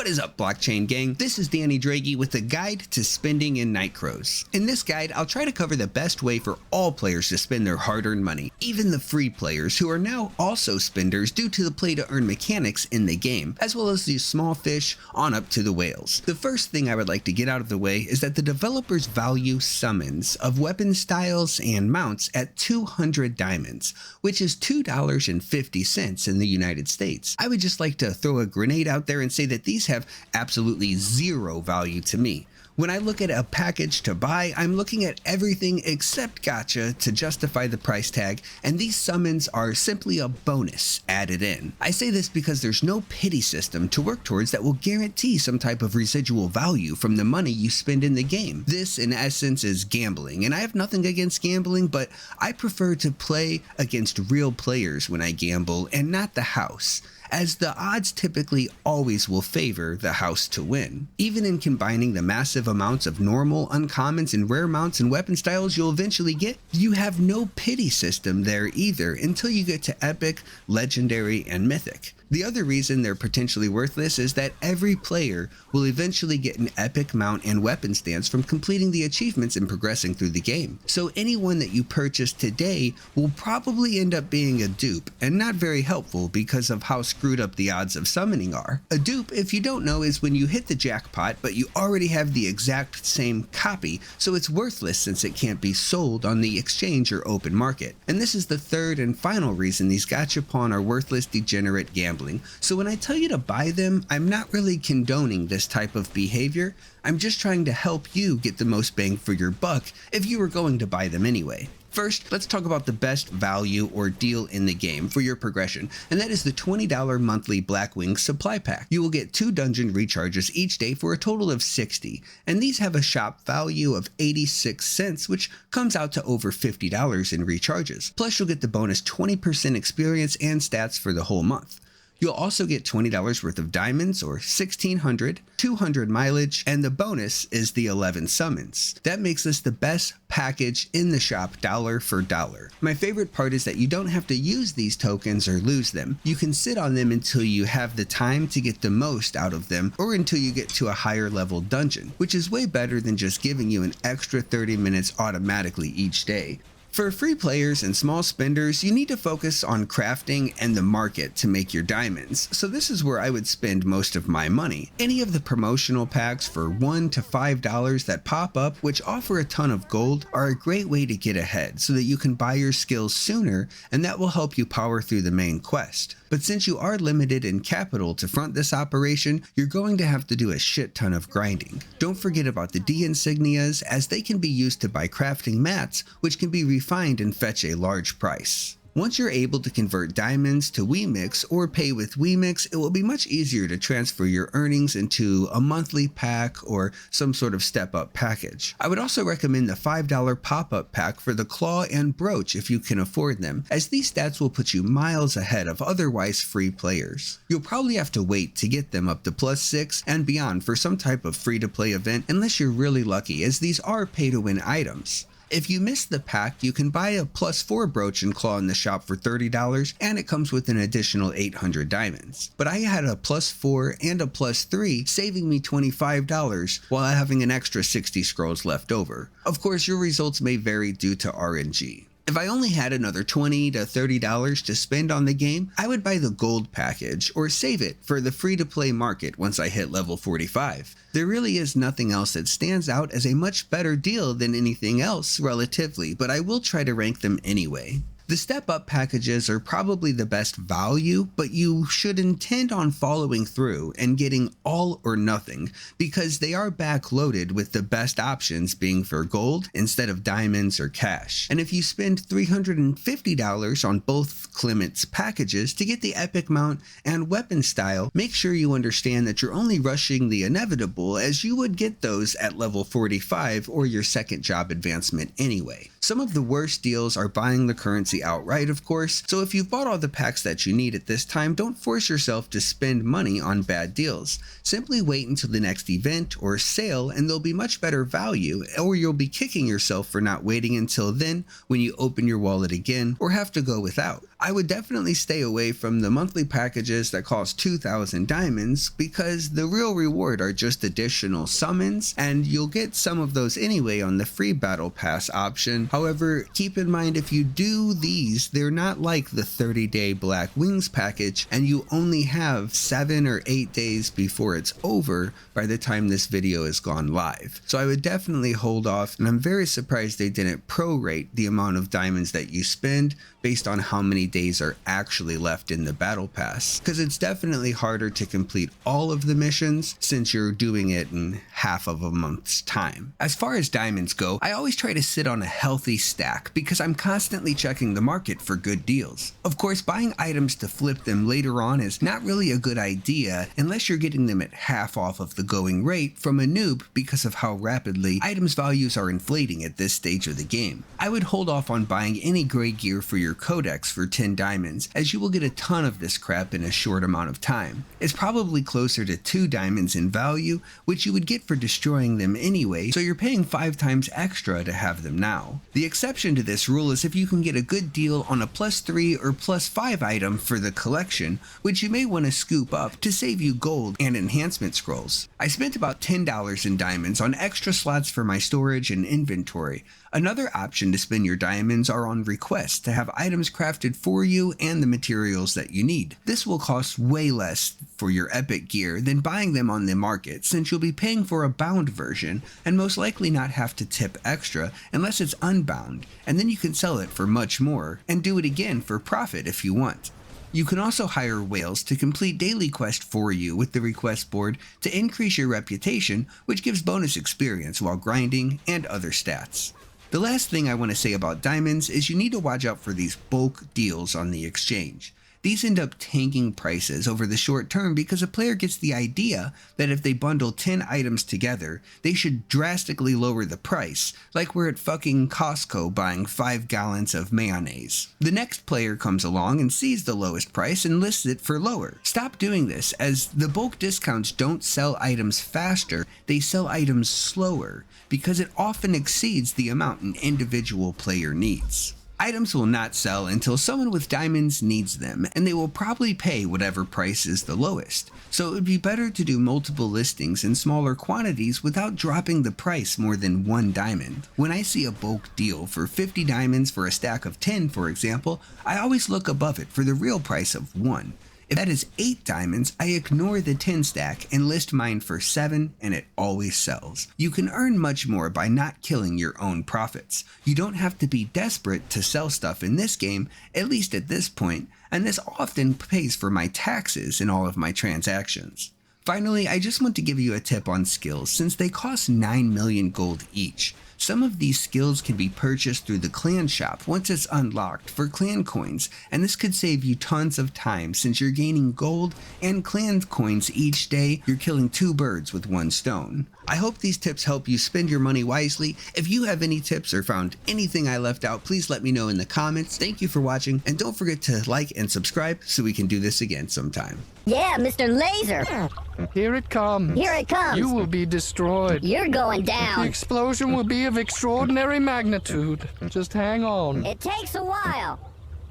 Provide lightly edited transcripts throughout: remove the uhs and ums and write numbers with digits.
What is up, blockchain gang? This is Danarchy with a guide to spending in Nightcrows. In this guide, I'll try to cover the best way for all players to spend their hard-earned money, even the free players who are now also spenders due to the play-to-earn mechanics in the game, as well as the small fish on up to the whales. The first thing I would like to get out of the way is that the developers value summons of weapon styles and mounts at 200 diamonds, which is $2.50 in the United States. I would just like to throw a grenade out there and say that these have absolutely zero value to me. When I look at a package to buy, I'm looking at everything except gacha to justify the price tag, and these summons are simply a bonus added in. I say this because there's no pity system to work towards that will guarantee some type of residual value from the money you spend in the game. This, in essence, is gambling, and I have nothing against gambling, but I prefer to play against real players when I gamble and not the house, as the odds typically always will favor the house to win. Even in combining the massive amounts of normal, uncommons, and rare mounts and weapon styles you'll eventually get, you have no pity system there either until you get to epic, legendary, and mythic. The other reason they're potentially worthless is that every player will eventually get an epic mount and weapon stance from completing the achievements and progressing through the game. So anyone that you purchase today will probably end up being a dupe, and not very helpful because of how screwed up the odds of summoning are. A dupe, if you don't know, is when you hit the jackpot but you already have the exact same copy, so it's worthless since it can't be sold on the exchange or open market. And this is the third and final reason these gachapon are worthless, degenerate gambling. So when I tell you to buy them, I'm not really condoning this type of behavior. I'm just trying to help you get the most bang for your buck if you were going to buy them anyway. First, let's talk about the best value or deal in the game for your progression, and that is the $20 monthly Blackwing supply pack. You will get 2 dungeon recharges each day for a total of 60, and these have a shop value of 86 cents, which comes out to over $50 in recharges. Plus, you'll get the bonus 20% experience and stats for the whole month. You'll also get $20 worth of diamonds, or 1,600, 200 mileage, and the bonus is the 11 summons. That makes this the best package in the shop dollar for dollar. My favorite part is that you don't have to use these tokens or lose them. You can sit on them until you have the time to get the most out of them, or until you get to a higher level dungeon, which is way better than just giving you an extra 30 minutes automatically each day. For free players and small spenders, you need to focus on crafting and the market to make your diamonds, so this is where I would spend most of my money. Any of the promotional packs for $1 to $5 that pop up, which offer a ton of gold, are a great way to get ahead so that you can buy your skills sooner, and that will help you power through the main quest. But since you are limited in capital to front this operation, you're going to have to do a shit ton of grinding. Don't forget about the D insignias, as they can be used to buy crafting mats, which can be refined and fetch a large price. Once you're able to convert diamonds to Wemix or pay with Wemix, it will be much easier to transfer your earnings into a monthly pack or some sort of step-up package. I would also recommend the $5 pop-up pack for the claw and brooch if you can afford them, as these stats will put you miles ahead of otherwise free players. You'll probably have to wait to get them up to +6 and beyond for some type of free-to-play event unless you're really lucky, as these are pay-to-win items. If you miss the pack, you can buy a +4 brooch and claw in the shop for $30, and it comes with an additional 800 diamonds. But I had a +4 and a +3, saving me $25 while having an extra 60 scrolls left over. Of course, your results may vary due to RNG. If I only had another $20 to $30 to spend on the game, I would buy the gold package or save it for the free-to-play market once I hit level 45. There really is nothing else that stands out as a much better deal than anything else relatively, but I will try to rank them anyway. The step-up packages are probably the best value, but you should intend on following through and getting all or nothing, because they are backloaded, with the best options being for gold instead of diamonds or cash. And if you spend $350 on both Clement's packages to get the epic mount and weapon style, make sure you understand that you're only rushing the inevitable, as you would get those at level 45 or your second job advancement anyway. Some of the worst deals are buying the currency outright, of course, so if you've bought all the packs that you need at this time, don't force yourself to spend money on bad deals. Simply wait until the next event or sale and there'll be much better value, or you'll be kicking yourself for not waiting until then when you open your wallet again or have to go without. I would definitely stay away from the monthly packages that cost 2,000 diamonds because the real reward are just additional summons, and you'll get some of those anyway on the free battle pass option. However, keep in mind if you do these, they're not like the 30-day Black Wings package, and you only have 7 or 8 days before it's over by the time this video is gone live. So I would definitely hold off, and I'm very surprised they didn't prorate the amount of diamonds that you spend based on how many days are actually left in the battle pass, because it's definitely harder to complete all of the missions since you're doing it in half of a month's time. As far as diamonds go, I always try to sit on a healthy stack because I'm constantly checking the market for good deals. Of course, buying items to flip them later on is not really a good idea unless you're getting them at half off of the going rate from a noob because of how rapidly items values are inflating at this stage of the game. I would hold off on buying any gray gear for your codex for 10 diamonds, as you will get a ton of this crap in a short amount of time. It's probably closer to 2 diamonds in value, which you would get for destroying them anyway, so you're paying 5 times extra to have them now. The exception to this rule is if you can get a good deal on a +3 or +5 item for the collection, which you may want to scoop up to save you gold and enhancement scrolls. I spent about $10 in diamonds on extra slots for my storage and inventory. Another option to spend your diamonds are on requests to have items crafted for you and the materials that you need. This will cost way less for your epic gear than buying them on the market, since you'll be paying for a bound version and most likely not have to tip extra unless it's unbound, and then you can sell it for much more and do it again for profit if you want. You can also hire whales to complete daily quests for you with the request board to increase your reputation, which gives bonus experience while grinding and other stats. The last thing I want to say about diamonds is you need to watch out for these bulk deals on the exchange. These end up tanking prices over the short term because a player gets the idea that if they bundle 10 items together, they should drastically lower the price, like we're at fucking Costco buying 5 gallons of mayonnaise. The next player comes along and sees the lowest price and lists it for lower. Stop doing this, as the bulk discounts don't sell items faster, they sell items slower, because it often exceeds the amount an individual player needs. Items will not sell until someone with diamonds needs them, and they will probably pay whatever price is the lowest. So it would be better to do multiple listings in smaller quantities without dropping the price more than 1 diamond. When I see a bulk deal for 50 diamonds for a stack of 10, for example, I always look above it for the real price of 1. If that is 8 diamonds, I ignore the 10 stack and list mine for 7, and it always sells. You can earn much more by not killing your own profits. You don't have to be desperate to sell stuff in this game, at least at this point, and this often pays for my taxes in all of my transactions. Finally, I just want to give you a tip on skills, since they cost 9 million gold each. Some of these skills can be purchased through the clan shop once it's unlocked for clan coins, and this could save you tons of time since you're gaining gold and clan coins each day. You're killing 2 birds with 1 stone. I hope these tips help you spend your money wisely. If you have any tips or found anything I left out, please let me know in the comments. Thank you for watching, and don't forget to like and subscribe so we can do this again sometime. Yeah, Mr. Laser. Here it comes. Here it comes. You will be destroyed. You're going The down. explosion will be of extraordinary magnitude. Just hang on. It takes a while.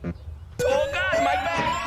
Oh God, my back!